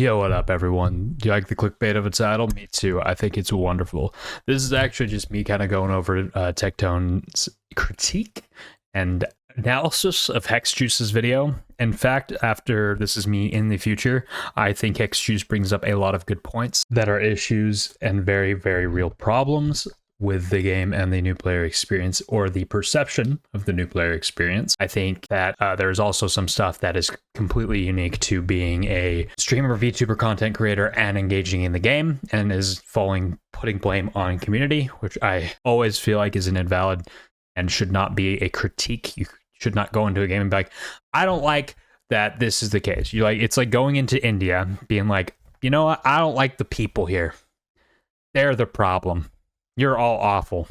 Yo, what up, everyone? Do you like the clickbait of a title? Me too. I think it's wonderful. This is actually just me kind of going over Tectone's critique and analysis of Hexjuice's video. In fact, after this is me in the future, I think Hexjuice brings up a lot of good points that are issues and very, very real problems with the game and the new player experience, or the perception of the new player experience. I think that there's also some stuff that is completely unique to being a streamer, VTuber, content creator, and engaging in the game, and is putting blame on community, which I always feel like is an invalid and should not be a critique. You should not go into a game and be like, I don't like that this is the case. It's like going into India, being like, you know what, I don't like the people here. They're the problem. You're all awful.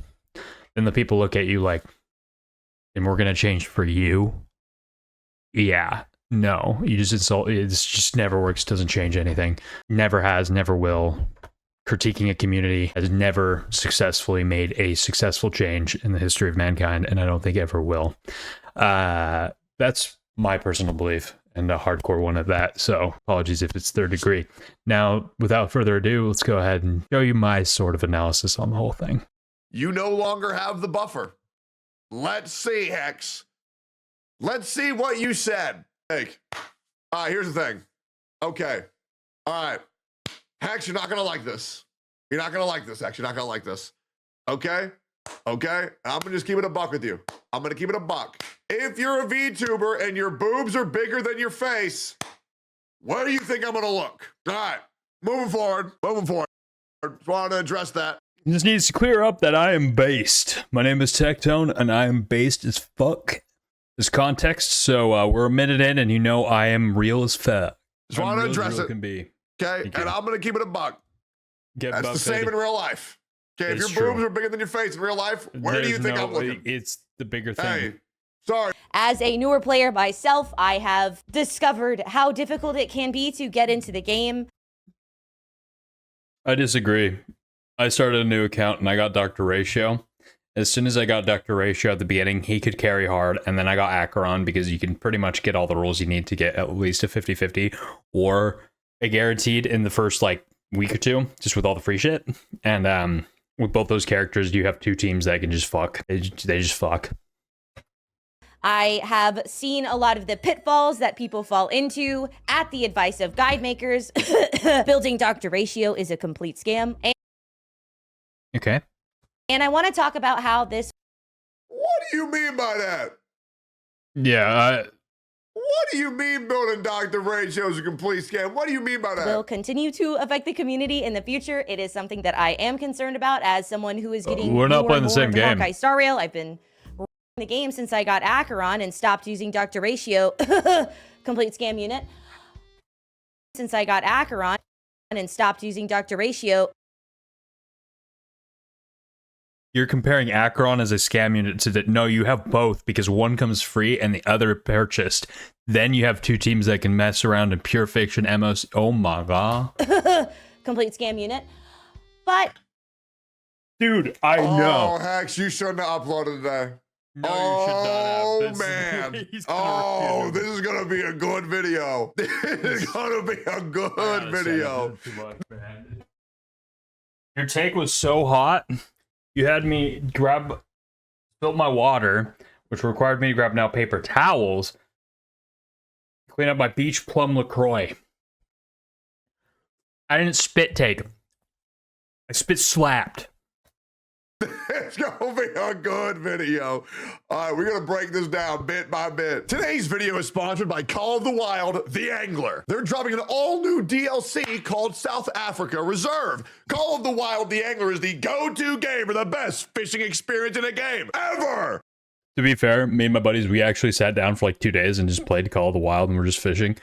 Then the people look at you like, and we're gonna change for you? Yeah, no, you just insult. It just never works, doesn't change anything. Never has, never will. Critiquing a community has never successfully made a successful change in the history of mankind, and I don't think ever will. That's my personal belief, and a hardcore one at that, so apologies if it's third degree. Now, without further ado, let's go ahead and show you my sort of analysis on the whole thing. You no longer have the buffer. Let's see, Hex. Let's see what you said. Hey, all right, here's the thing. Okay, all right. Hex, you're not gonna like this. You're not gonna like this, Hex. You're not gonna like this. Okay? Okay? I'm gonna just keep it a buck with you. I'm gonna keep it a buck. If you're a VTuber and your boobs are bigger than your face, where do you think I'm gonna look? All right, moving forward. Just wanted to address that. It just needs to clear up that I am based. My name is Tectone, and I am based as fuck. This context, so we're a minute in, and you know I am real as fuck. Just wanted to address it. Can be. Okay, and I'm gonna keep it a buck. That's the same in real life. Okay, if your boobs are bigger than your face in real life, where do you think I'm looking? It's the bigger thing. Hey, sorry. As a newer player myself, I have discovered how difficult it can be to get into the game. I disagree. I started a new account and I got Dr. Ratio. As soon as I got Dr. Ratio at the beginning, he could carry hard, and then I got Acheron because you can pretty much get all the rolls you need to get at least a 50-50 or a guaranteed in the first like week or two, just with all the free shit. And with both those characters, you have two teams that can just fuck. They just fuck. I have seen a lot of the pitfalls that people fall into at the advice of guide makers. Building Dr. Ratio is a complete scam. Okay. And I want to talk about how this... What do you mean by that? Yeah, What do you mean building Dr. Ratio is a complete scam? What do you mean by that? will continue to affect the community in the future. It is something that I am concerned about as someone who is getting we're not more playing and the more same into game. Hawkeye Star Rail. I've been running the game since I got Acheron and stopped using Dr. Ratio. Complete scam unit. Since I got Acheron and stopped using Dr. Ratio. you're comparing Acheron as a scam unit to that. No, you have both, because one comes free and the other purchased. Then you have two teams that can mess around in pure fiction MOs. Oh my god. Complete scam unit. But dude, I know. Oh, Hex, you shouldn't have uploaded today. No, you should not have. Man. Oh, this is gonna be a good video. This is gonna be a good video. Your take was so hot. You had me spill my water, which required me to grab now paper towels, clean up my beach plum LaCroix. I didn't spit take. I spit slapped. It's gonna be a good video. All right, we're gonna break this down bit by bit. Today's video is sponsored by Call of the Wild, The Angler. They're dropping an all-new DLC called South Africa Reserve. Call of the Wild, The Angler is the go-to game for the best fishing experience in a game ever. To be fair, me and my buddies, we actually sat down for like 2 days and just played Call of the Wild, and we're just fishing.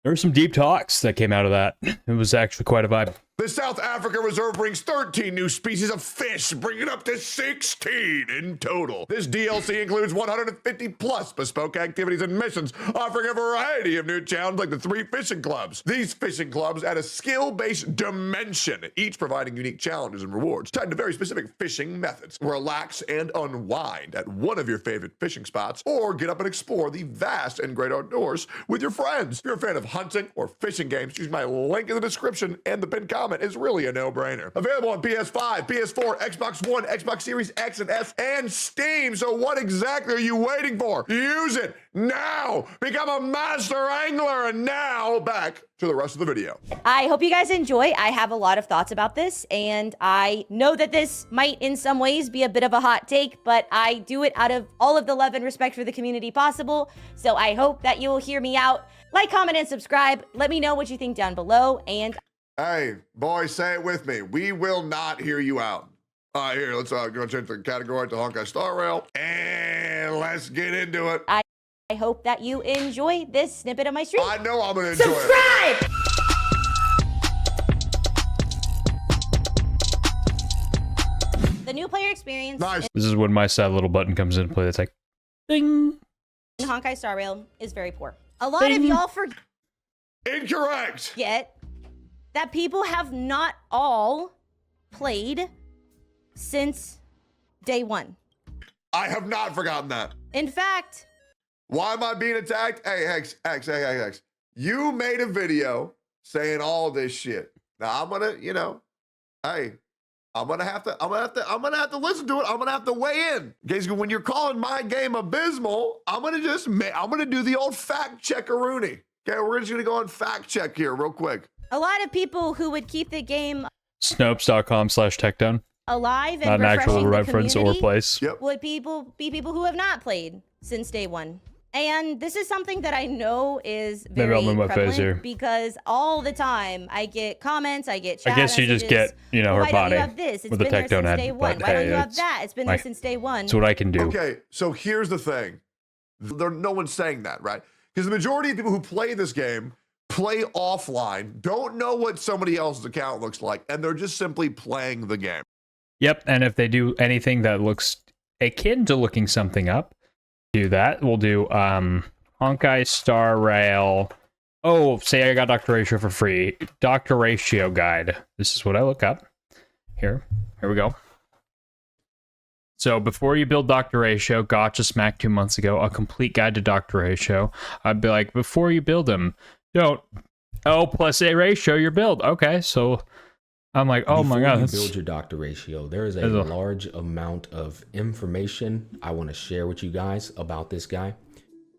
There were some deep talks that came out of that. It was actually quite a vibe. The South Africa Reserve brings 13 new species of fish, bringing up to 16 in total. This DLC includes 150 plus bespoke activities and missions, offering a variety of new challenges like the 3 fishing clubs. These fishing clubs add a skill-based dimension, each providing unique challenges and rewards tied to very specific fishing methods. Relax and unwind at one of your favorite fishing spots, or get up and explore the vast and great outdoors with your friends. If you're a fan of hunting or fishing games, use my link in the description, and the pinned comment is really a no-brainer. Available on PS5, PS4, Xbox One, Xbox Series X and S, and Steam. So what exactly are you waiting for? Use it now. Become a master angler. And now back to the rest of the video. I hope you guys enjoy. I have a lot of thoughts about this, and I know that this might in some ways be a bit of a hot take, but I do it out of all of the love and respect for the community possible. So I hope that you will hear me out. Like, comment, and subscribe. Let me know what you think down below, and Hey, boys, say it with me. We will not hear you out. All right, here, let's go change the category to Honkai Star Rail, and let's get into it. I hope that you enjoy this snippet of my stream. I know I'm going to enjoy it. Subscribe! The new player experience Nice. This is when my sad little button comes into play. It's like, ding. in Honkai Star Rail is very poor. A lot of Ding. y'all forget Incorrect. that people have not all played since day one. I have not forgotten that. In fact, Why am I being attacked? Hey, Hex. You made a video saying all this shit. Now I'm gonna, hey, I'm gonna have to listen to it. I'm gonna have to weigh in. Okay, so when you're calling my game abysmal, I'm gonna do the old fact checkaroonie. Okay, we're just gonna go on fact check here real quick. a lot of people who would keep the game Snopes.com/techdown. alive and Not an actual refreshing the reference or community place. Yep. would be people who have not played since day one. And this is something that I know is Maybe very I'll move my face prevalent here. because all the time I get comments, I get chat I guess you just messages. get, Why her don't body you have this? It's with the been there tech don't since add, day one. but Why don't hey, you have it's that? It's been there like- since day one. That's what I can do. Okay, so here's the thing. No one's saying that, right? Because the majority of people who play this game play offline, don't know what somebody else's account looks like, and they're just simply playing the game. Yep, and if they do anything that looks akin to looking something up, do that. We'll do Honkai Star Rail. Oh, say I got Dr. Ratio for free. Dr. Ratio guide. This is what I look up. Here we go. So before you build Dr. Ratio, gotcha smack 2 months ago, a complete guide to Dr. Ratio. I'd be like, before you build him, don't. Oh, plus a ratio your build. Okay, so I'm like, oh my Before god. you That's, build your doctor ratio, there is a There's a- large amount of information I want to share with you guys about this guy.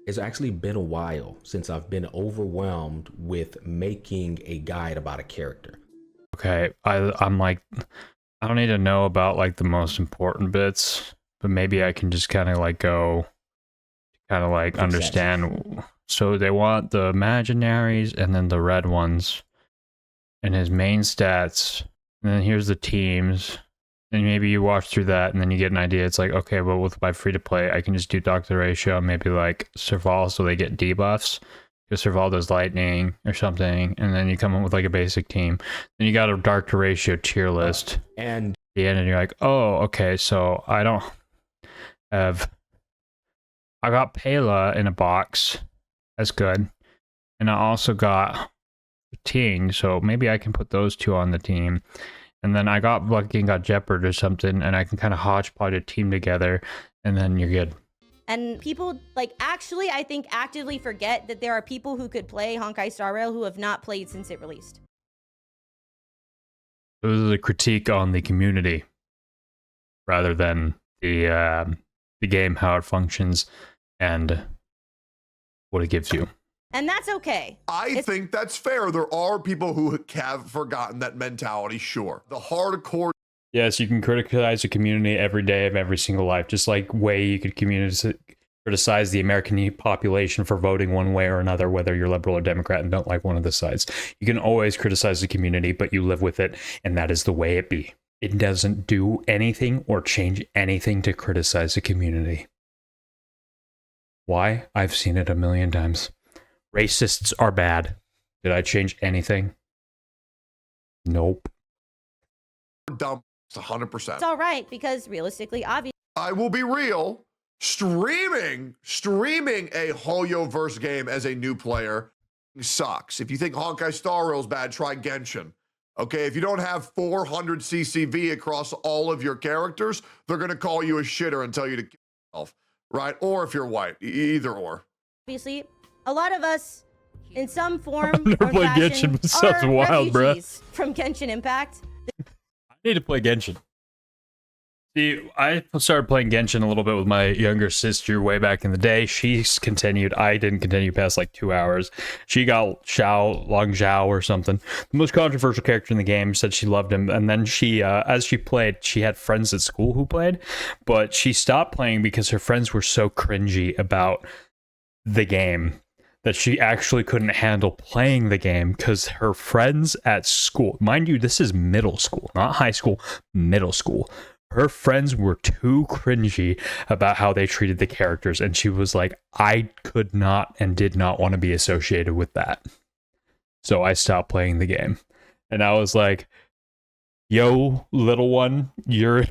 It's actually been a while since I've been overwhelmed with making a guide about a character. okay, I'm like, I don't need to know about like the most important bits, but maybe I can just kind of like go, kind of like understand. So they want the imaginaries and then the red ones and his main stats, and then here's the teams, and maybe you watch through that and then you get an idea. It's like, okay, well, with my free to play, I can just do Dr. Ratio and maybe like Serval so they get debuffs because Serval does lightning or something, and then you come up with like a basic team. Then you got a Dr. Ratio tier list And at the end, and you're like, oh, okay, so I don't have, I got Pela in a box. That's good. And I also got Ting, so maybe I can put those two on the team. And then I got lucky and got Jeopard or something, and I can kind of hodgepodge a team together, and then you're good. And people, actually, I think actively forget that there are people who could play Honkai Star Rail who have not played since it released. So this is a critique on the community rather than the game, how it functions, and what it gives you. And that's okay. I think that's fair. There are people who have forgotten that mentality, sure. The hardcore Yes, you can criticize the community every day of every single life, just like way you could criticize the American population for voting one way or another, whether you're liberal or Democrat and don't like one of the sides. You can always criticize the community, but you live with it, and that is the way it be. It doesn't do anything or change anything to criticize the community. Why? I've seen it a million times. Racists are bad. Did I change anything? Nope. Dumb. It's 100%. It's all right because realistically, obviously, I will be real. Streaming a Hoyoverse game as a new player sucks. If you think Honkai Star Rail's bad, try Genshin. Okay, if you don't have 400 CCV across all of your characters, they're gonna call you a shitter and tell you to kill yourself, right? Or if you're white, either or. obviously, a lot of us, in some form I've never or played fashion, Genshin, but sounds are wild, bruh. refugees from Genshin Impact. I need to play Genshin. See, I started playing Genshin a little bit with my younger sister way back in the day. She's continued. I didn't continue past like 2 hours. She got Long Zhao or something. The most controversial character in the game, said she loved him. And then she, as she played, she had friends at school who played, but she stopped playing because her friends were so cringy about the game that she actually couldn't handle playing the game because her friends at school, mind you, this is middle school, not high school, middle school. Her friends were too cringy about how they treated the characters, and she was like, I could not and did not want to be associated with that. So I stopped playing the game. And I was like, yo, little one, you're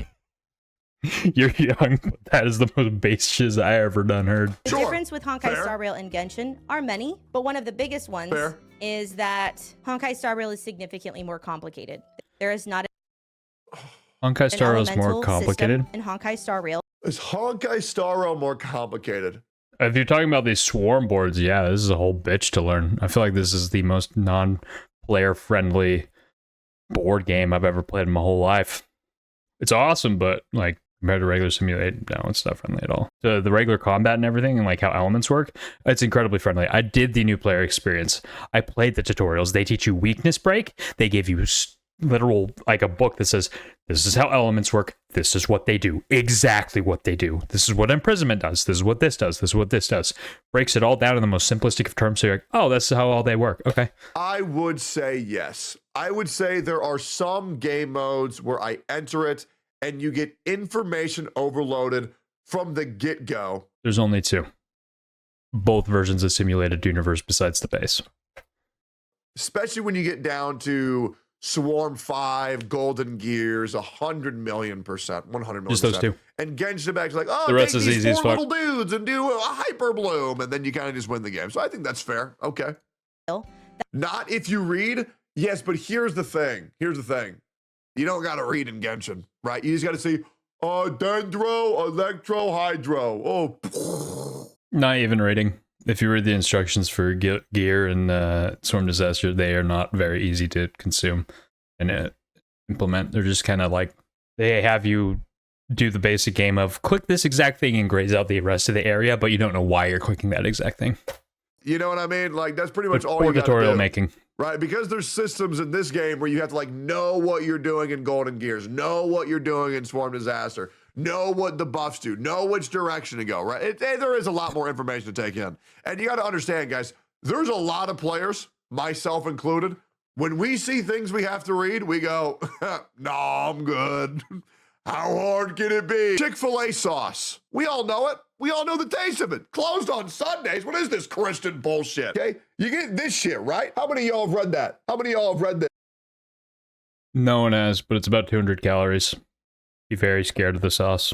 young, but that is the most base shiz I ever done heard. The Sure. difference with Honkai Fair. Star Rail and Genshin are many, but one of the biggest ones Fair. is that Honkai Star Rail is significantly more complicated. There is not Honkai an Star Rail is more elemental complicated. system in Honkai Star Rail. Is Honkai Star Rail more complicated? If you're talking about these swarm boards, yeah, this is a whole bitch to learn. I feel like this is the most non-player friendly board game I've ever played in my whole life. It's awesome, but like compared to regular simulate, no, it's not friendly at all. The regular combat and everything and like how elements work, it's incredibly friendly. I did the new player experience. I played the tutorials. They teach you weakness break. They give you literal like a book that says this is how elements work, this is what they do, exactly what they do, this is what imprisonment does, this is what this does, this is what this does, breaks it all down in the most simplistic of terms, so you're like, oh, that's how all they work. Okay, I would say yes. I would say there are some game modes where I enter it and you get information overloaded from the get-go. there's only two, both versions of simulated universe besides the base. Especially when you get down to Swarm 5, Golden Gears, 100 million%, 100 million%. Just those two. And Genshin Impact's like, oh, The rest take is these easy as four fuck. little dudes and do a hyper bloom, and then you kind of just win the game. So I think that's fair. Okay. Not if you read. Yes, but here's the thing. Here's the thing. You don't got to read in Genshin, right? You just got to say, Dendro, Electro, Hydro. Oh, Not even rating. If you read the instructions for gear and Storm Disaster, they are not very easy to consume and implement. They're just kind of like, they have you do the basic game of click this exact thing and graze out the rest of the area, but you don't know why you're clicking that exact thing. you know what I mean? Like, that's pretty much But all poor you got to tutorial do. making. Right, because there's systems in this game where you have to like know what you're doing in Golden Gears, know what you're doing in Swarm Disaster, know what the buffs do, know which direction to go, right? There is a lot more information to take in. And you got to understand, guys, there's a lot of players, myself included, when we see things we have to read, we go, no, I'm good. How hard can it be? Chick-fil-A sauce. We all know it. We all know the taste of it. Closed on Sundays. What is this Christian bullshit? Okay, you get this shit, right? How many of y'all have read that? How many of y'all have read this? No one has, but it's about 200 calories. Be very scared of the sauce.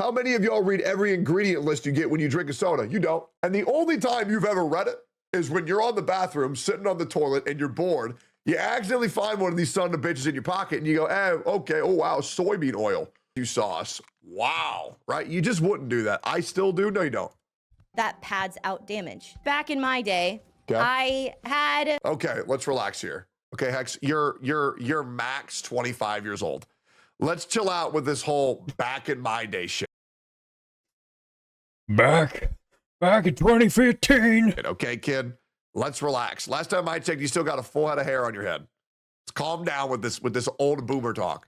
How many of y'all read every ingredient list you get when you drink a soda? You don't. And the only time you've ever read it is when you're on the bathroom, sitting on the toilet, and you're bored. You accidentally find one of these son of bitches in your pocket, and you go, okay, oh, wow, soybean oil. You sauce. Wow, right? You just wouldn't do that. I still do. No, you don't. That pads out damage. Back in my day, Okay. I had Okay, let's relax here. Okay, Hex, you're max 25 years old. Let's chill out with this whole back in my day shit. Back in 2015. Okay, kid, let's relax. Last time I checked, you still got a full head of hair on your head. Let's calm down with this old boomer talk.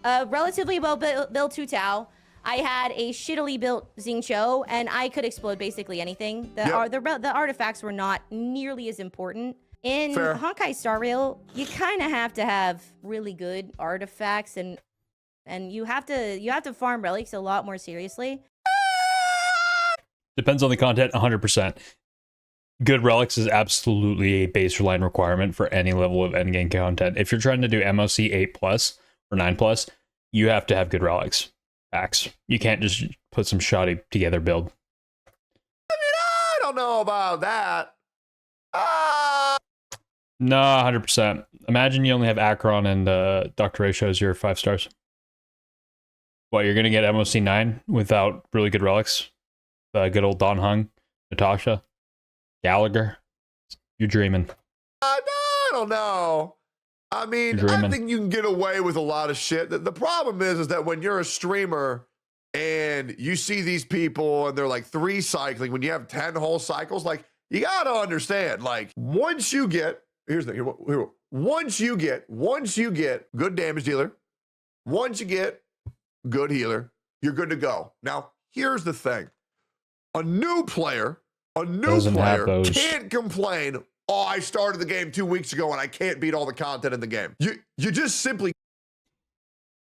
a relatively well-built Tutao. I had a shittily built Xingqiu, and I could explode basically anything. The artifacts were not nearly as important. In Fair. Honkai Star Rail, you kind of have to have really good artifacts, and you have to farm relics a lot more seriously. Depends on the content, 100%. good relics is absolutely a baseline requirement for any level of endgame content. If you're trying to do MOC 8 plus or 9 plus, you have to have good relics. Facts. You can't just put some shoddy together build. I don't know about that. No, 100%. Imagine you only have Acheron and Dr. Ratio as your 5 stars. What, you're going to get MOC 9 without really good relics? Good old Don Hung, Natasha, Gallagher. You're dreaming. I don't know. I mean, I think you can get away with a lot of shit. The problem is that when you're a streamer and you see these people and they're like 3 cycling, when you have 10 whole cycles, like, you got to understand, like, once you get, here's the thing, once you get good damage dealer, once you get good healer, you're good to go. Now, here's the thing. A new player can't complain, oh, I started the game 2 weeks ago and I can't beat all the content in the game. You just simply...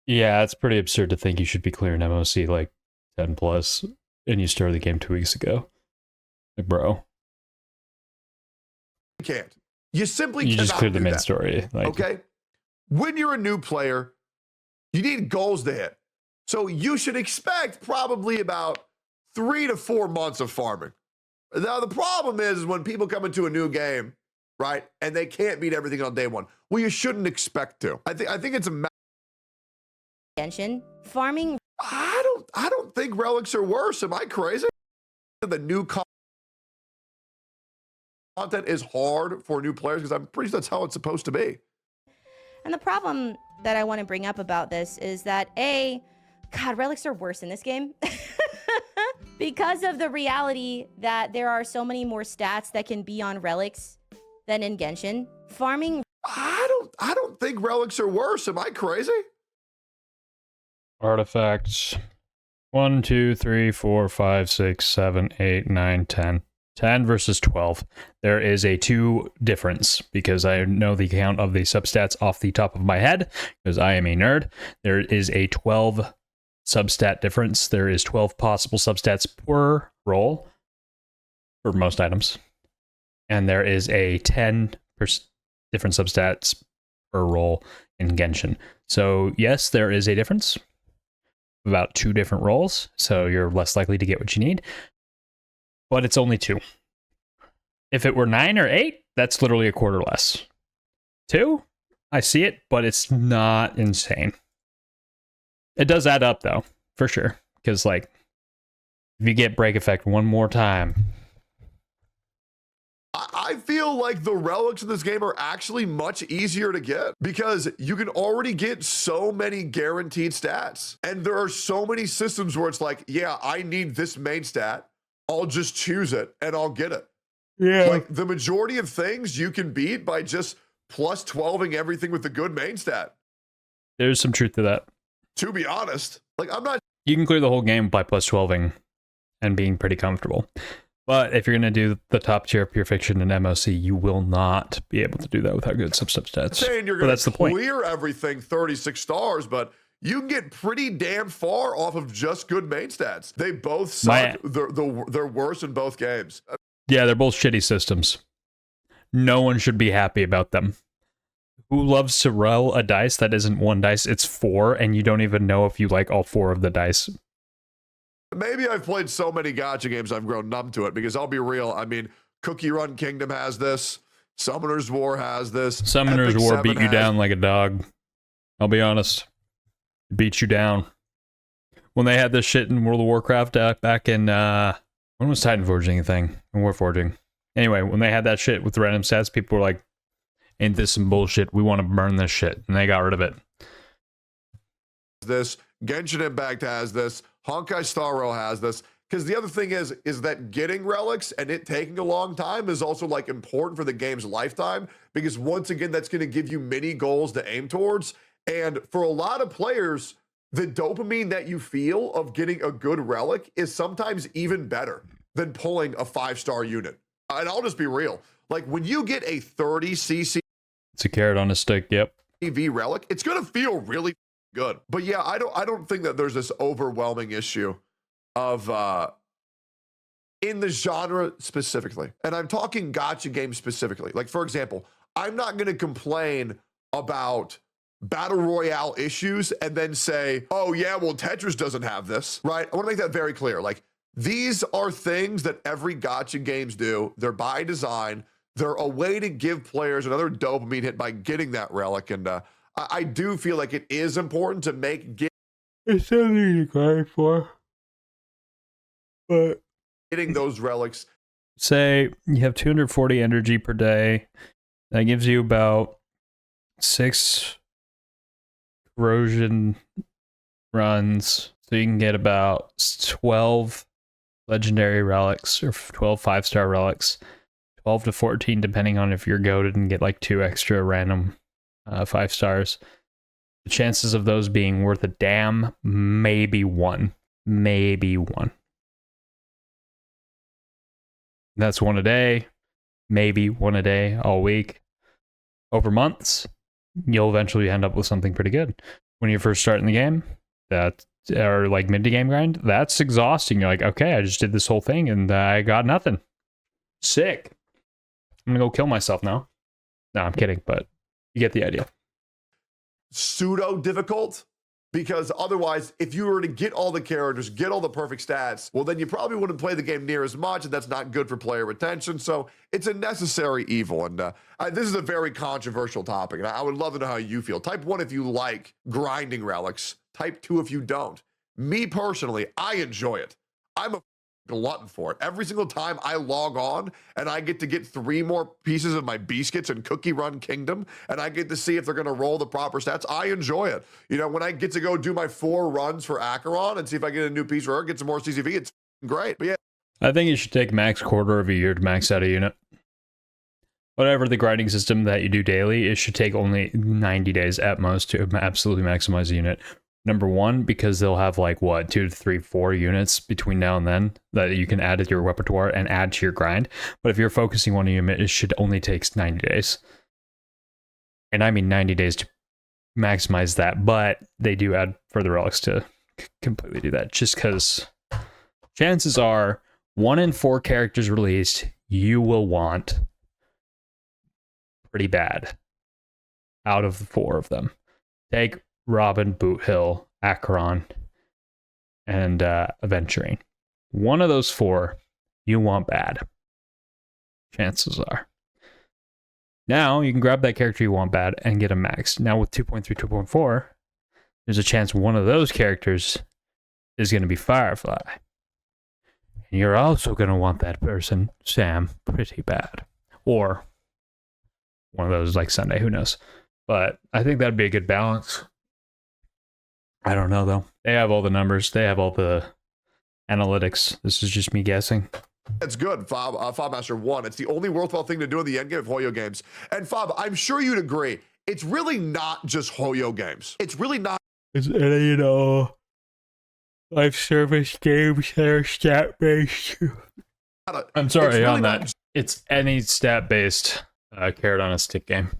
Yeah, it's pretty absurd to think you should be clearing MOC like 10 plus and you started the game 2 weeks ago. Like, bro. Can't. You simply You just cannot cleared the do main that. story. Like, Okay? When you're a new player, you need goals to hit. So you should expect probably about 3 to 4 months of farming. Now, the problem is when people come into a new game, right, and they can't beat everything on day one. Well, you shouldn't expect to. I think it's a Genshin, farming. I don't think relics are worse. Am I crazy? The new content is hard for new players because I'm pretty sure that's how it's supposed to be. And the problem that I want to bring up about this is that God, relics are worse in this game. Because of the reality that there are so many more stats that can be on relics than in Genshin. Farming. I don't think relics are worse. Am I crazy? artifacts. 1, 2, 3, 4, 5, 6, 7, 8, 9, 10. 10 versus 12. There is a 2 difference because I know the count of the substats off the top of my head because I am a nerd. There is a 12 substat difference. There is 12 possible substats per roll for most items. And there is a 10 different substats per roll in Genshin. So yes, there is a difference. About 2 different rolls, so you're less likely to get what you need. But it's only 2. If it were 9 or 8, that's literally a quarter less. 2, I see it, but it's not insane. It does add up though, for sure. Because like, if you get break effect one more time. I feel like the relics in this game are actually much easier to get because you can already get so many guaranteed stats. And there are so many systems where it's like, yeah, I need this main stat. I'll just choose it and I'll get it. Yeah. Like the majority of things you can beat by just plus 12ing everything with the good main stat. There's some truth to that. To be honest, like I'm not. You can clear the whole game by plus 12ing and being pretty comfortable. But if you're going to do the top tier Pure Fiction and MOC, you will not be able to do that without good stats. Saying you're going to clear everything 36 stars, but you can get pretty damn far off of just good main stats. They both suck. They're worse in both games. Yeah, they're both shitty systems. No one should be happy about them. Who loves to roll a dice that isn't 1 dice, it's 4, and you don't even know if you like all 4 of the dice? Maybe I've played so many gacha games I've grown numb to it, because I'll be real, I mean, Cookie Run Kingdom has this, Summoner's War has this. Summoner's Epic War 7 beat you has... down like a dog. I'll be honest. It beat you down. When they had this shit in World of Warcraft back in, when was Titan Forging a thing? War Forging. Anyway, when they had that shit with random stats, people were like, ain't this some bullshit? We want to burn this shit. And they got rid of it. This, Genshin Impact has this, Honkai Star Rail has this. Because the other thing is that getting relics and it taking a long time is also like important for the game's lifetime. Because once again, that's going to give you mini goals to aim towards. And for a lot of players, the dopamine that you feel of getting a good relic is sometimes even better than pulling a 5-star unit. And I'll just be real. Like when you get a 30 CC, it's a carrot on a stick. Yep. TV relic, it's gonna feel really good. But yeah, I don't think that there's this overwhelming issue of in the genre specifically. And I'm talking gacha games specifically. Like, for example, I'm not going to complain about battle royale issues and then say, oh yeah, well, Tetris doesn't have this, right? I want to make that very clear. Like, these are things that every gacha games do. They're by design. They're a way to give players another dopamine hit by getting that relic. And I do feel like it is important to make It's something to grind for. But getting those relics. say you have 240 energy per day. That gives you about 6 corrosion runs. So you can get about 12 legendary relics or 12 5-star relics. 12 to 14 depending on if you're goated and get like 2 extra random 5 stars. The chances of those being worth a damn, maybe 1. Maybe 1. That's 1 a day, maybe 1 a day all week. Over months, you'll eventually end up with something pretty good. When you're first starting the game, or like mid-game grind, that's exhausting. You're like, okay, I just did this whole thing and I got nothing. Sick. I'm gonna go kill myself now. No, I'm kidding, but you get the idea. Pseudo difficult, because otherwise, if you were to get all the characters, get all the perfect stats, well, then you probably wouldn't play the game near as much, and that's not good for player retention. So it's a necessary evil. And this is a very controversial topic, and I would love to know how you feel. Type 1 if you like grinding relics. Type 2 if you don't. Me personally, I enjoy it. I'm a glutton for it. Every single time I log on and I get to get 3 more pieces of my biscuits in Cookie Run Kingdom, and I get to see if they're going to roll the proper stats, I enjoy it. You know, when I get to go do my 4 runs for Acheron and see if I get a new piece rare, get some more CCV, it's great. But yeah. I think you should take max quarter of a year to max out a unit. Whatever the grinding system that you do daily, it should take only 90 days at most to absolutely maximize a unit. Number 1, because they'll have like, what, 2 to 3, 4 units between now and then that you can add to your repertoire and add to your grind. But if you're focusing on a unit, it should only take 90 days. And I mean 90 days to maximize that, but they do add further relics to completely do that. Just because chances are 1 in 4 characters released, you will want pretty bad out of the 4 of them. Take Robin, Boot Hill, Acheron, and Aventurine. 1 of those 4 you want bad. Chances are. Now you can grab that character you want bad and get a max. Now with 2.3, 2.4, there's a chance 1 of those characters is going to be Firefly. And you're also going to want that person, Sam, pretty bad. Or one of those like Sunday, who knows. But I think that'd be a good balance. I don't know, though. They have all the numbers. They have all the analytics. This is just me guessing. It's good, Fob Master 1. It's the only worthwhile thing to do in the endgame of Hoyo games. And Fob, I'm sure you'd agree, it's really not just Hoyo games. It's really not. It's any, life service games that are stat-based. I'm sorry really on that. It's any stat-based carrot on a stick game.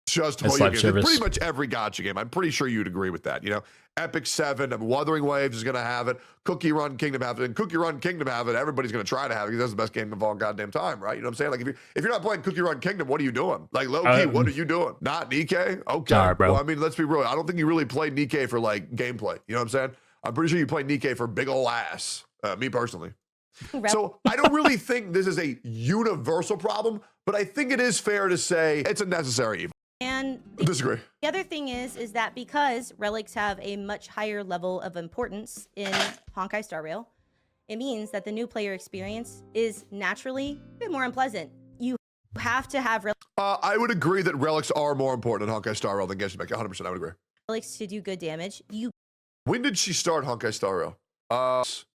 Just It's Hoyo live games. service. It's pretty much every gacha game. I'm pretty sure you'd agree with that. You know, Epic 7, Wuthering Waves is going to have it. Cookie Run Kingdom have it. And Cookie Run Kingdom have it. Everybody's going to try to have it because that's the best game of all goddamn time, right? You know what I'm saying? Like, if you're not playing Cookie Run Kingdom, what are you doing? Like, low-key, what are you doing? Not Nikkei? Okay. Sorry, bro. Well, I mean, let's be real. I don't think you really played Nikkei for, like, gameplay. You know what I'm saying? I'm pretty sure you played Nikkei for big ol' ass. Me personally. So I don't really think this is a universal problem, but I think it is fair to say it's a necessary evil. And Disagree. the other thing is that because relics have a much higher level of importance in Honkai Star Rail, it means that the new player experience is naturally a bit more unpleasant. You have to have I would agree that relics are more important in Honkai Star Rail than Genshin Impact. 100%, I would agree. relics to do good damage. When did she start Honkai Star Rail?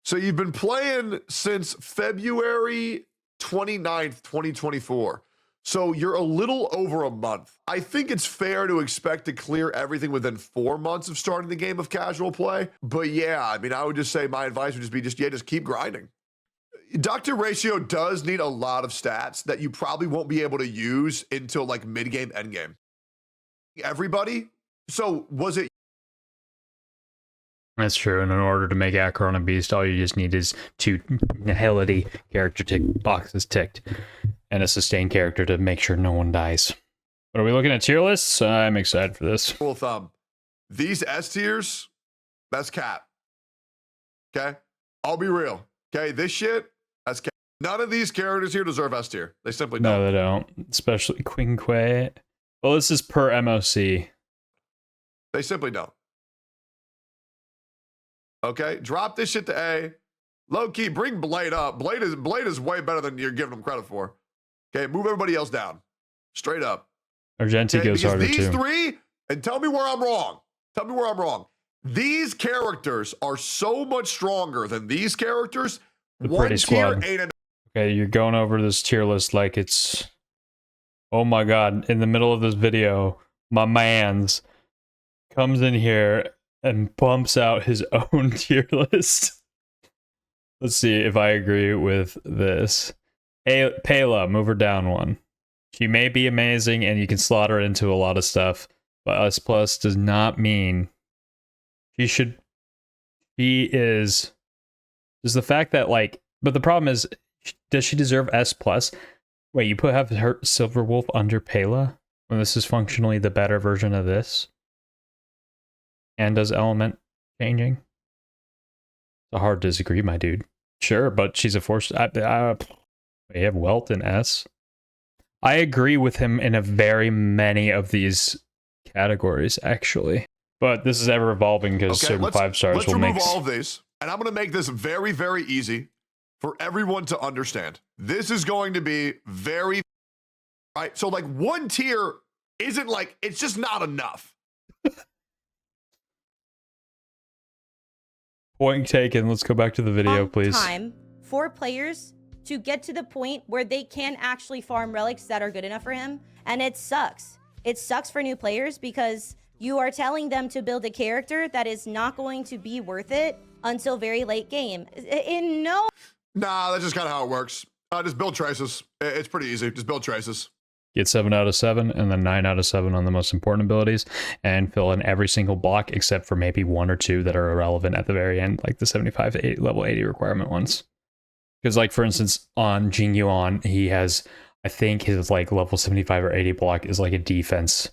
So you've been playing since February 29th, 2024. So you're a little over a month. I think it's fair to expect to clear everything within 4 months of starting the game of casual play. But yeah, I mean, I would just say my advice would just be just keep grinding. Doctor Ratio does need a lot of stats that you probably won't be able to use until like mid-game, endgame. Everybody? So was it That's true. And in order to make Acheron a beast, all you just need is 2 nihility character boxes ticked and a sustained character to make sure no one dies. But are we looking at tier lists? I'm excited for this. Rule of thumb. These S tiers, that's cap. Okay? I'll be real. Okay? This shit, that's cap. None of these characters here deserve S tier. They simply don't. No, they don't. Especially Queen Quay. Well, this is per MOC. They simply don't. Okay? Drop this shit to A. Low key, bring Blade up. Blade is way better than you're giving him credit for. Okay? Move everybody else down. Straight up. Argenti Okay? goes Because harder these too. 3, and tell me where I'm wrong. Tell me where I'm wrong. These characters are so much stronger than these characters. The One pretty tier squad. ain't enough. Okay, you're going over this tier list like it's... Oh my god, in the middle of this video, my mans comes in here and bumps out his own tier list. Let's see if I agree with this. Hey, Pela, move her down 1. She may be amazing and you can slot her into a lot of stuff, but S plus does not mean she is the fact that, like, but the problem is, does she deserve S plus? Wait, you have her Silverwolf under Pela when this is functionally the better version of this? And does element changing? It's a hard disagree, my dude. Sure, but she's a force. We have Welt in S. I agree with him in a very many of these categories, actually. But this is ever evolving because certain 5 stars let's will remove make... all of these, and I'm going to make this very, very easy for everyone to understand. This is going to be very... Right? So, like, 1 tier isn't like... It's just not enough. Point taken. Let's go back to the video, please. Time for players to get to the point where they can actually farm relics that are good enough for him. And it sucks. It sucks for new players because you are telling them to build a character that is not going to be worth it until very late game. Nah, that's just kind of how it works. Just build traces. It's pretty easy. Just build traces. Get 7 out of 7 and then 9 out of 7 on the most important abilities and fill in every single block except for maybe 1 or 2 that are irrelevant at the very end, like the 75 to 80, level 80 requirement ones. Because, like, for instance, on Jing Yuan, he has, I think his, like, level 75 or 80 block is like a defense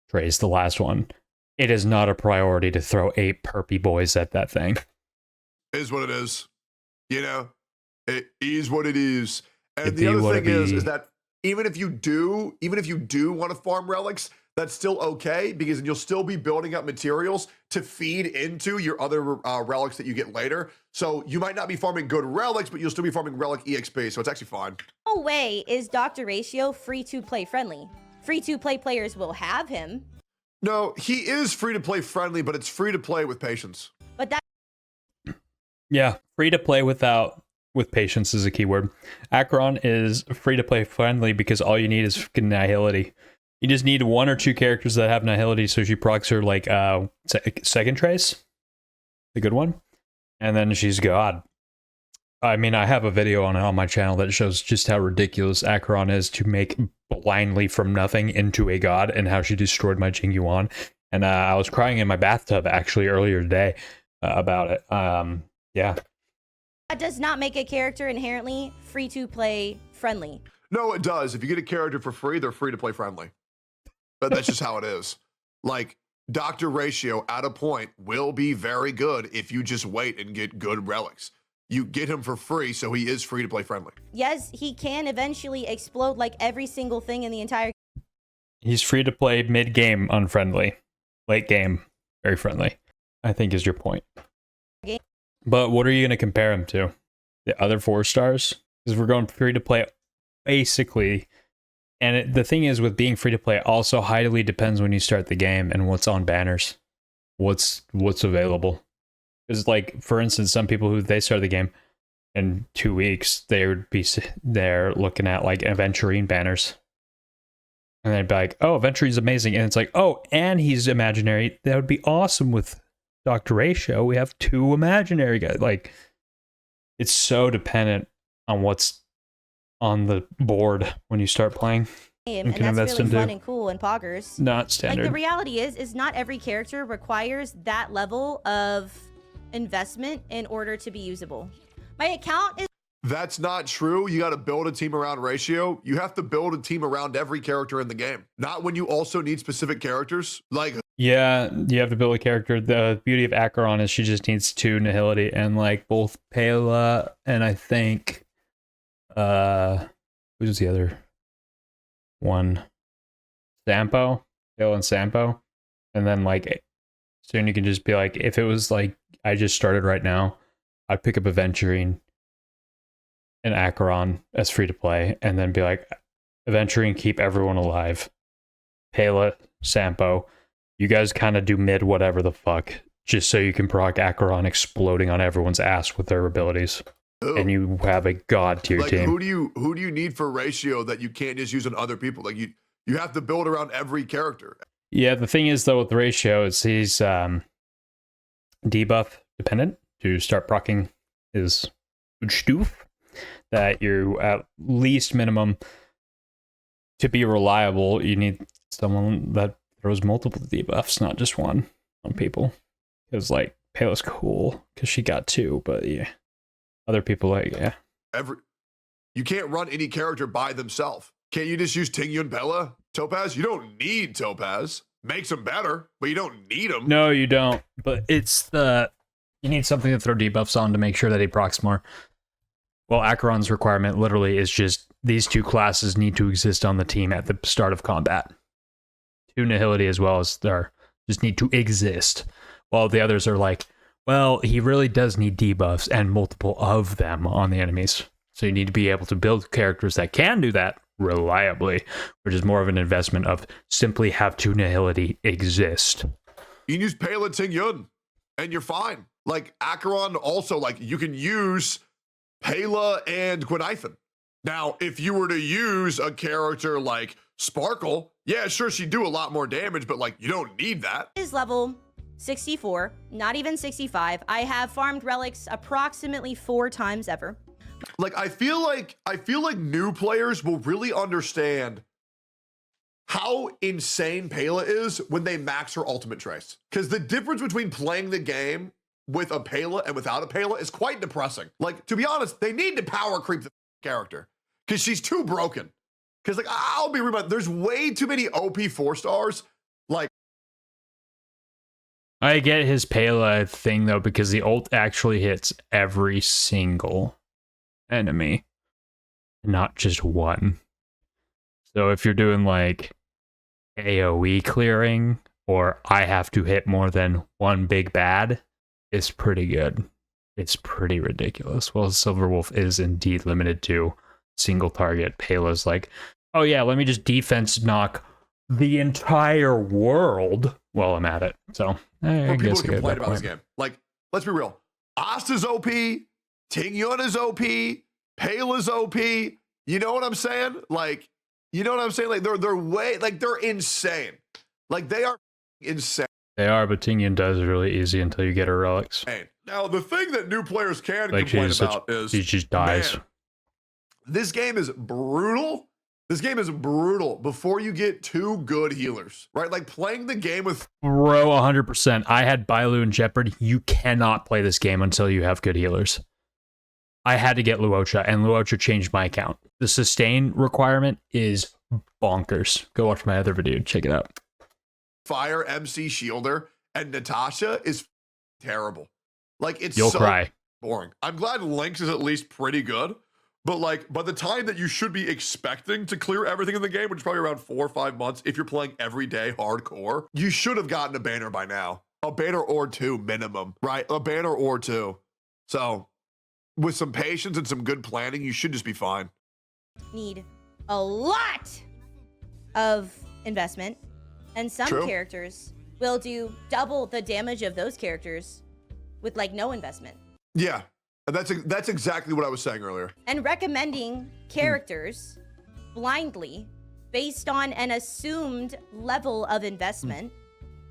trace, the last one. It is not a priority to throw 8 perpy boys at that thing. Is what it is. You know? It is what it is. And It the be other what thing it is be. that even if you do want to farm relics, that's still okay because then you'll still be building up materials to feed into your other relics that you get later. So you might not be farming good relics, but you'll still be farming relic EXP. So it's actually fine. No way is Dr. Ratio free-to-play friendly. Free-to-play players will have him, No, he is free to play friendly, but it's free to play with patience. but that Yeah, free to play with patience is a keyword. Acheron is free to play friendly because all you need is fucking nihility. You just need 1 or 2 characters that have nihility, so she procs her like second trace, the good one, and then she's god. I mean, I have a video on it on my channel that shows just how ridiculous Acheron is to make blindly from nothing into a god, and how she destroyed my Jing Yuan. And I was crying in my bathtub actually earlier today about it. Yeah. does not make a character inherently free-to-play friendly. No, it does. If you get a character for free, they're free to play friendly. But that's just how it is. Like, Dr. Ratio at a point will be very good if you just wait and get good relics. You get him for free, so he is free to play friendly. Yes, he can eventually explode like every single thing in the entire He's free to play mid-game unfriendly. Late game, very friendly, I think is your point. Game. But what are you going to compare him to? The other 4 stars? Because we're going free to play basically. And the thing is, with being free to play, it also highly depends when you start the game and what's on banners. What's available. Because, like, for instance, some people who they start the game in 2 weeks, they're looking at like Aventurine banners. And they'd be like, oh, Aventurine's amazing. And it's like, oh, and he's imaginary. That would be awesome with Dr. Ratio. We have 2 imaginary guys. Like, it's so dependent on what's on the board when you start playing. game, You and can that's invest really fun into- and cool and poggers. Not Like, the standard. reality is not every character requires that level of investment in order to be usable. My account is That's not true. You got to build a team around ratio. You have to build a team around every character in the game. Not when you also need specific characters. Like, Yeah, you have to build a character. The beauty of Acheron is she just needs 2 nihility, and like both Pela and I think who's the other one? Sampo, Pela and Sampo. And then like soon you can just be like, if it was like I just started right now, I'd pick up Aventurine and Acheron as free to play, and then be like, Aventurine, keep everyone alive. Pela, Sampo, you guys kind of do mid whatever the fuck, just so you can proc Acheron exploding on everyone's ass with their abilities, who? and you have a god tier Like, team. who do you need for ratio that you can't just use on other people? Like, you have to build around every character. Yeah, the thing is though with the ratio is he's debuff dependent to start procking his Stoof, that you at least minimum to be reliable, you need someone that throws multiple debuffs, not just one on people. Because like Pela's cool because she got 2, but yeah, other people like You can't run any character by themselves. Can't you just use Tingyun Pela? Topaz? You don't need Topaz. Makes them better, but you don't need them. No, you don't. But you need something to throw debuffs on to make sure that he procs more. Well, Acheron's requirement literally is just these 2 classes need to exist on the team at the start of combat. 2 nihility as well as there just need to exist. While the others are like, well, he really does need debuffs and multiple of them on the enemies. So you need to be able to build characters that can do that reliably, which is more of an investment of simply have 2 nihility exist. You can use Pela Tingyun, and you're fine. Like, Acheron also, like, you can use Pela and Gwenithan. Now, if you were to use a character like Sparkle, yeah, sure, she'd do a lot more damage, but like, you don't need that. is level 64, not even 65. I have farmed relics approximately 4 times ever. Like, I feel like new players will really understand how insane Pela is when they max her ultimate trace. Because the difference between playing the game with a Pela and without a Pela is quite depressing. Like, to be honest, they need to power creep the character because she's too broken. Because, like, I'll be real, there's way too many OP 4-stars. Like, I get his Pela thing though, because the ult actually hits every single enemy, not just one. So if you're doing like AoE clearing, or I have to hit more than one big bad, it's pretty good. It's pretty ridiculous. Well, Silverwolf is indeed limited to single target. Pela's like, oh yeah, let me just defense knock the entire world while I'm at it. So I for people guess to I get complain that about this point. game. Like, let's be real. Asta's OP, Tingyun is OP, Pela's OP. You know what I'm saying? Like, you know what I'm saying? Like, they're way, like, they're insane. Like, they are insane. They are, but Tingyun does it really easy until you get her relics. Now, the thing that new players can Like complain about is she just dies. man, this game is brutal. This game is brutal before you get 2 good healers, right? Like, playing the game with Bro, 100%. I had Bailu and Jeopard. You cannot play this game until you have good healers. I had to get Luocha, and Luocha changed my account. The sustain requirement is bonkers. Go watch my other video. Check it out. Fire, MC Shielder, and Natasha is terrible. Like, it's You'll so cry. boring. I'm glad Lynx is at least pretty good, but like, by the time that you should be expecting to clear everything in the game, which is probably around 4 or 5 months, if you're playing every day hardcore, you should have gotten a banner by now. A banner or 2 minimum, right? A banner or 2. So, with some patience and some good planning, you should just be fine. Need a lot of investment, and some True. characters will do double the damage of those characters with like no investment. Yeah, and that's exactly what I was saying earlier. And recommending characters blindly based on an assumed level of investment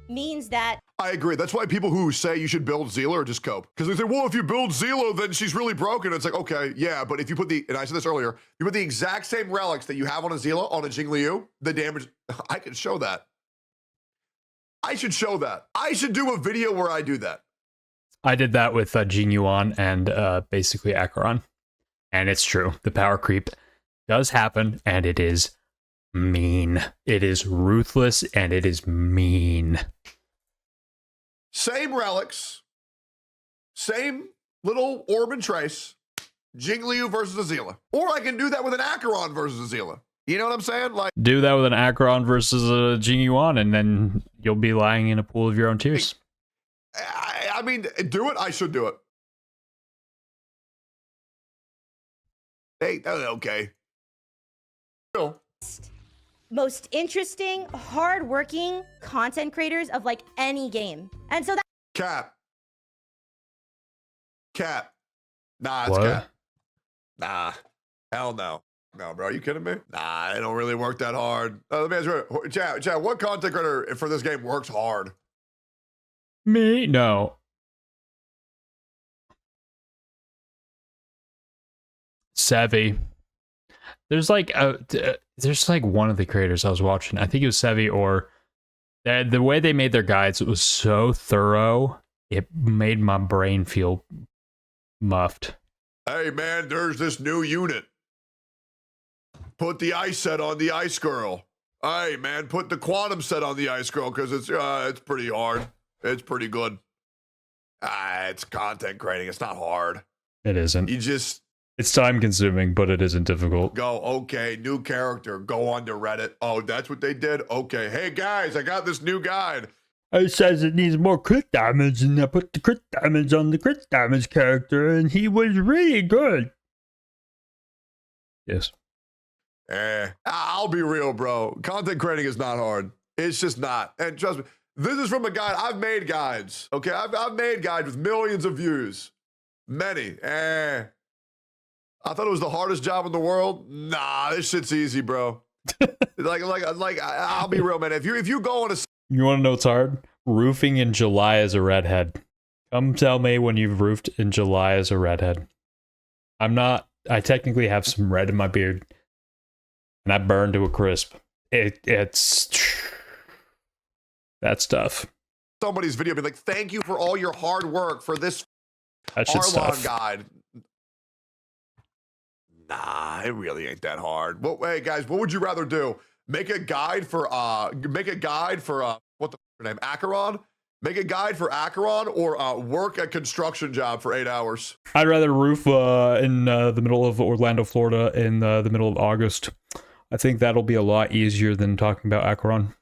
means that I agree. That's why people who say you should build Zila are just cope. Because they say, well, if you build Zila, then she's really broken. It's like, okay, yeah, but if you put and I said this earlier, you put the exact same relics that you have on a Zila on a Jingliu, the damage, I can show that. I should show that. I should do a video where I do that. I did that with Jing Yuan and basically Acheron. And it's true. The power creep does happen, and it is mean. It is ruthless, and it is mean. Same relics, same little orb and trace, Jingliu versus Azila. Or I can do that with an Acheron versus Azila. You know what I'm saying? Like, do that with an Acheron versus a Jing Yuan, and then you'll be lying in a pool of your own tears. I mean, do it. I should do it. Hey, okay. Cool. most interesting, hardworking content creators of like any game. And so that Cap. Nah, it's What? Cap. Nah. Hell no. No, bro, you kidding me? Nah, it don't really work that hard. Let me ask you, Chad, what content creator for this game works hard? Me? No. Sevi. There's like one of the creators I was watching. I think it was Sevi, or the way they made their guides, it was so thorough. It made my brain feel muffed. Hey man, there's this new unit. Put the ice set on the ice girl. Hey man, put the quantum set on the ice girl because it's pretty hard. It's pretty good. It's content creating. It's not hard. It isn't. You just It's time consuming, but it isn't difficult. go, okay, new character. Go on to Reddit. Oh, that's what they did? Okay. Hey guys, I got this new guide. It says it needs more crit damage, and I put the crit damage on the crit damage character, and he was really good. Yes. I'll be real, bro. Content creating is not hard. It's just not. And trust me, this is from a guide. I've made guides. Okay, I've made guides with millions of views. Many. I thought it was the hardest job in the world. Nah, this shit's easy, bro. like I'll be real, man. If you go on a You want to know what's hard? Roofing in July as a redhead. Come tell me when you've roofed in July as a redhead. I technically have some red in my beard. And I burn to a crisp. That's tough. somebody's video, be like, thank you for all your hard work for this That shit's Arlon tough. guide. Nah, it really ain't that hard. Well, hey guys, what would you rather do? Make a guide for what the name? Acheron? Make a guide for Acheron, or work a construction job for 8 hours? I'd rather roof in the middle of Orlando, Florida in the middle of August. I think that'll be a lot easier than talking about Acheron.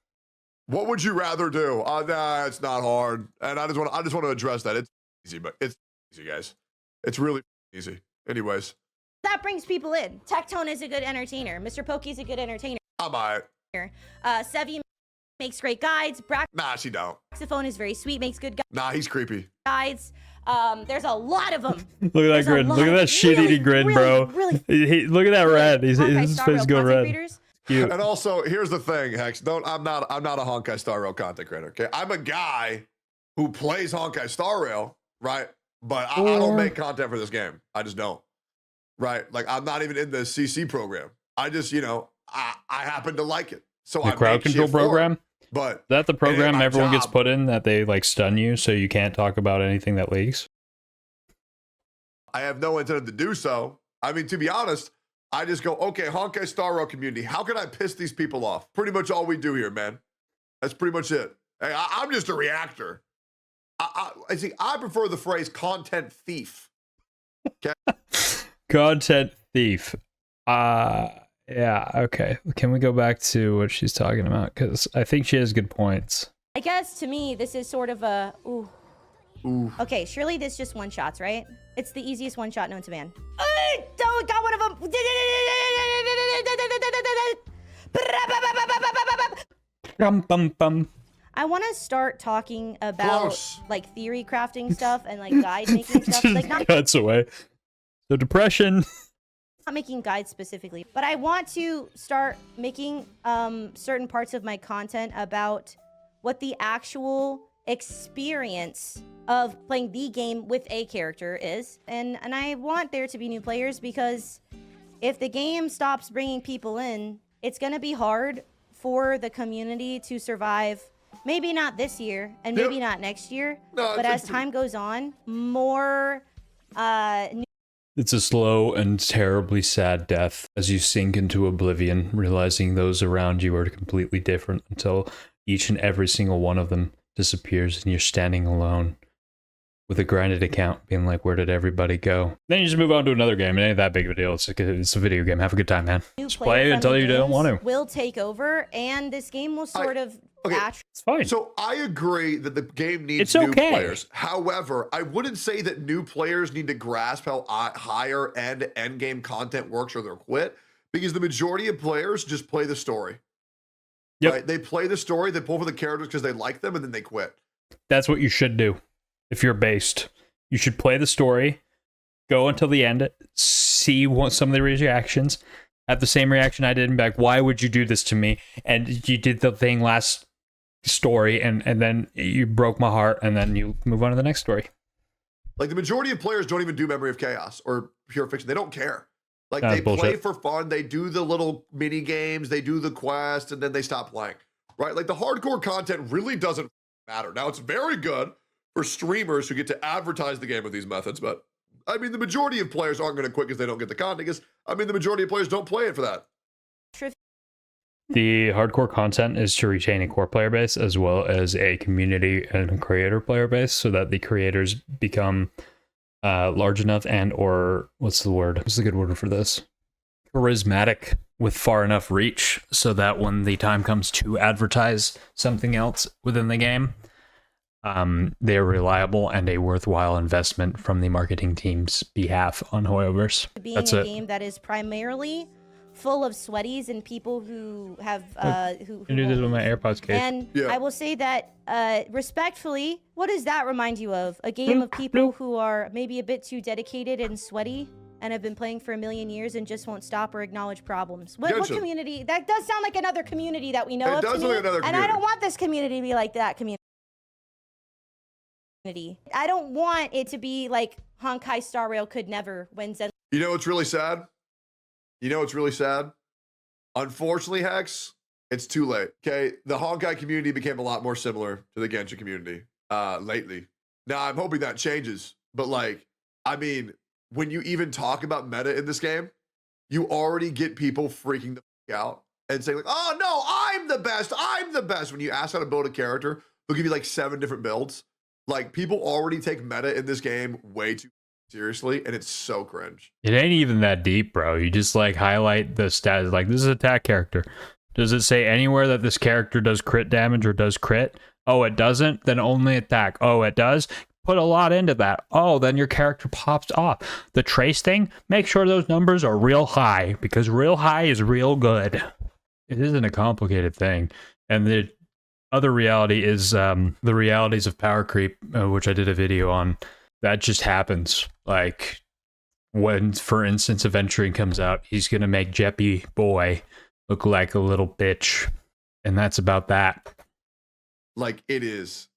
What would you rather do? Nah, it's not hard. And I just want to address that. It's easy, but it's easy, guys. It's really easy. Anyways. that brings people in. Tectone is a good entertainer. Mr. Pokey's a good entertainer. I'm alright. Sevi makes great guides. Nah, she don't. Braxophone is very sweet, makes good Nah, he's creepy. guides. There's a lot of them. Look at that grin. Look at that shit-eating grin, bro. Look at that red. His face go red. Cute. And also, here's the thing, Hex. I'm not a Honkai Star Rail content creator. Okay, I'm a guy who plays Honkai Star Rail, right? But I don't make content for this game. I just don't. Right? Like, I'm not even in the CC program. I just, I happen to like it. So The I crowd make shit control for it. program? But Is that the program my everyone gets job. put in, that they like stun you so you can't talk about anything that leaks? I have no intent to do so. I mean, to be honest, I just go, okay, Honkai Star Rail community, how can I piss these people off? Pretty much all we do here, man. That's pretty much it. Hey, I'm just a reactor. I prefer the phrase content thief. Okay. Content thief. Yeah, okay. Can we go back to what she's talking about? Because I think she has good points. I guess to me, this is sort of a ooh. Okay, surely this just one shots, right? It's the easiest one shot known to man. Got one of them. I want to start talking about Close. like theory crafting stuff and like guide making stuff. Like not Cuts away. So depression. making guides specifically, but I want to start making certain parts of my content about what the actual experience of playing the game with a character is. And I want there to be new players, because if the game stops bringing people in, it's going to be hard for the community to survive. Maybe not this year, and maybe not next year, but as time goes on, more it's a slow and terribly sad death as you sink into oblivion, realizing those around you are completely different until each and every single one of them disappears and you're standing alone with a grinded account being like, where did everybody go? Then you just move on to another game. It ain't that big of a deal. It's a video game. Have a good time, man. Just play it until you don't want to. Will take over, and this game will sort of... It's fine. So I agree that the game needs new players. However, I wouldn't say that new players need to grasp how higher end game content works or they'll quit, because the majority of players just play the story. Yep. Right? They play the story, they pull for the characters because they like them, and then they quit. That's what you should do. If you're based, you should play the story, go until the end, see what some of the reactions, have the same reaction I did, and be like, why would you do this to me? And you did the thing last story, and then you broke my heart, and then you move on to the next story. Like, the majority of players don't even do Memory of Chaos or Pure Fiction. They don't care. Like, That's they bullshit. play for fun. They do the little mini games. They do the quest, and then they stop playing. Right? Like, the hardcore content really doesn't matter. Now, it's very good for streamers who get to advertise the game with these methods, but I mean, the majority of players aren't going to quit because they don't get the content. Because I mean, the majority of players don't play it for that. The hardcore content is to retain a core player base as well as a community and creator player base, so that the creators become large enough and or what's the good word for this? Charismatic with far enough reach, so that when the time comes to advertise something else within the game, they are reliable and a worthwhile investment from the marketing team's behalf on Hoyoverse. Being a game that is primarily full of sweaties and people who have who do this with my AirPods case. And I will say that respectfully, what does that remind you of? A game of people who are maybe a bit too dedicated and sweaty and have been playing for a million years and just won't stop or acknowledge problems. What community? That does sound like another community that we know of. It does sound like another community. And I don't want this community to be like that community. I don't want it to be like Honkai Star Rail could never when Zen. You know what's really sad? Unfortunately, Hex, it's too late. Okay, the Honkai community became a lot more similar to the Genshin community lately. Now, I'm hoping that changes, but like, I mean, when you even talk about meta in this game, you already get people freaking the fuck out and saying like, oh no, I'm the best. When you ask how to build a character, they'll give you like 7 different builds. Like, people already take meta in this game way too seriously, and it's so cringe. It ain't even that deep, bro. You just like highlight the stats, like this is an attack character. Does it say anywhere that this character does crit damage or does crit? Oh, it doesn't? Then only attack. Oh, it does? Put a lot into that. Oh, then your character pops off. The trace thing, make sure those numbers are real high, because real high is real good. It isn't a complicated thing. And the other reality is the realities of power creep, which I did a video on. That just happens. Like, when, for instance, Aventuring comes out, he's going to make Jeppy Boy look like a little bitch. And that's about that. Like, it is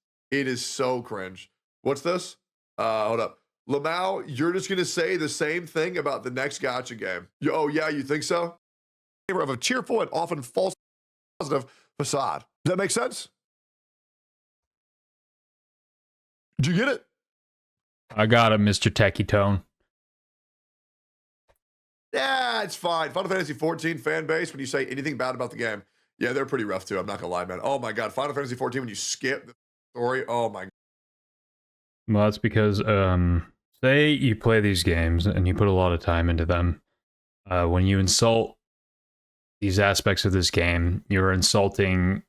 so cringe. What's this? Hold up. Lamau, you're just going to say the same thing about the next gacha game. Oh, yeah, you think so? Of a cheerful and often false positive facade. Does that make sense? Did you get it? I got him, Mr. Techie Tone. Yeah, it's fine. Final Fantasy 14 fan base, when you say anything bad about the game, yeah, they're pretty rough too. I'm not gonna lie, man. Oh my god, Final Fantasy 14, when you skip the story, oh my god. Well, that's because, say you play these games and you put a lot of time into them. When you insult these aspects of this game, you're insulting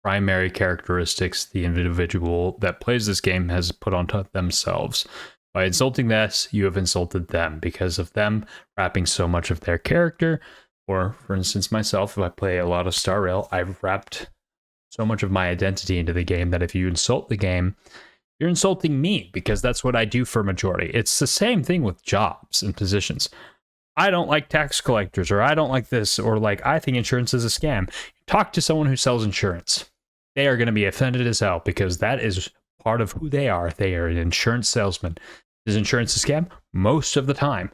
primary characteristics the individual that plays this game has put onto themselves. By insulting this, you have insulted them because of them wrapping so much of their character. Or, for instance, myself, if I play a lot of Star Rail, I've wrapped so much of my identity into the game that if you insult the game, you're insulting me, because that's what I do for majority. It's the same thing with jobs and positions. I don't like tax collectors, or I don't like this, or like I think insurance is a scam. Talk to someone who sells insurance. they are going to be offended as hell because that is part of who they are. They are an insurance salesman. Is insurance a scam? Most of the time.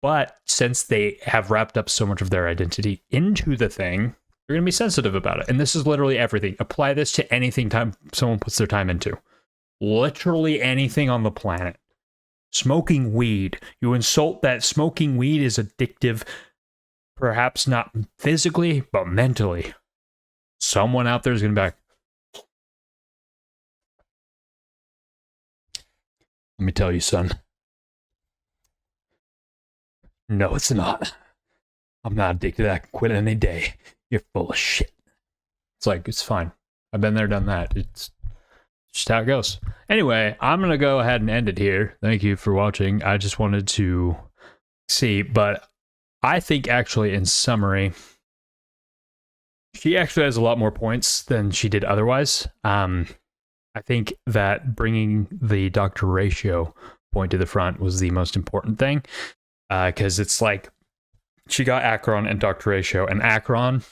But since they have wrapped up so much of their identity into the thing, they're going to be sensitive about it. And this is literally everything. Apply this to anything someone puts their time into. Literally anything on the planet. Smoking weed. You insult that smoking weed is addictive, perhaps not physically, but mentally. Someone out there is going to be like, let me tell you, son. No, it's not. I'm not addicted. I can quit any day. You're full of shit. It's like, it's fine. I've been there, done that. It's just how it goes. Anyway, I'm going to go ahead and end it here. Thank you for watching. I just wanted to see, but I think actually in summary, she actually has a lot more points than she did otherwise. I think that bringing the Dr. Ratio point to the front was the most important thing. Because it's like she got Acheron and Dr. Ratio, and Acheron,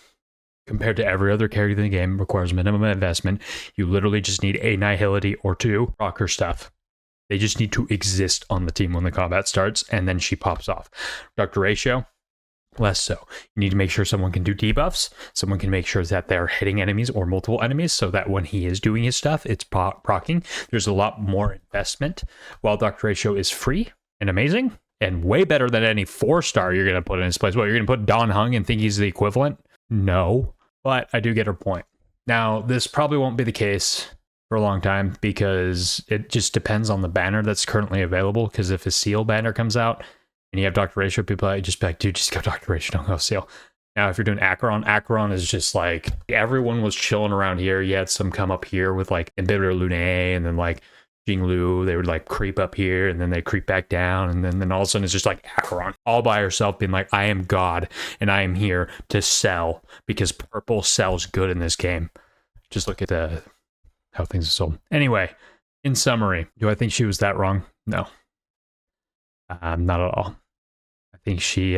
compared to every other character in the game, requires minimum investment. You literally just need a Nihility or two rocker stuff. They just need to exist on the team when the combat starts, and then she pops off. Dr. Ratio, less so. You need to make sure someone can do debuffs. Someone can make sure that they're hitting enemies or multiple enemies so that when he is doing his stuff, it's procking. There's a lot more investment, while Dr. Ratio is free and amazing. And way better than any 4-star you're going to put in his place. What, you're going to put Don Hung and think he's the equivalent? No. But I do get her point. Now, this probably won't be the case for a long time because it just depends on the banner that's currently available. Because if a Seal banner comes out and you have Dr. Ratio, people are just be like, dude, just go Dr. Ratio, don't go Seal. Now, if you're doing Acheron, Acheron is just like, everyone was chilling around here. You had some come up here with like Inhibitor Lunae and then like Jinglu, they would like creep up here and then they creep back down, and then all of a sudden it's just like Acheron all by herself being like, I am God and I am here to sell because purple sells good in this game. Just look at how things are sold. Anyway, in summary, do I think she was that wrong? No. Not at all. I think she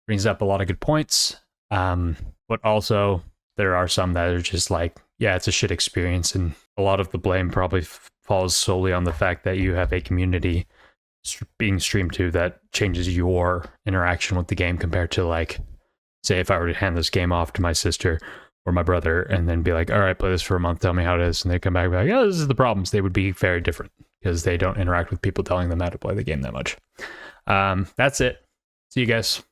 brings up a lot of good points, but also there are some that are just like, yeah, it's a shit experience, and a lot of the blame probably falls solely on the fact that you have a community being streamed to that changes your interaction with the game compared to, like, say if I were to hand this game off to my sister or my brother and then be like, all right, play this for a month, tell me how it is, and they come back and be like, oh, this is the problems. They would be very different because they don't interact with people telling them how to play the game that much. That's it. See you guys.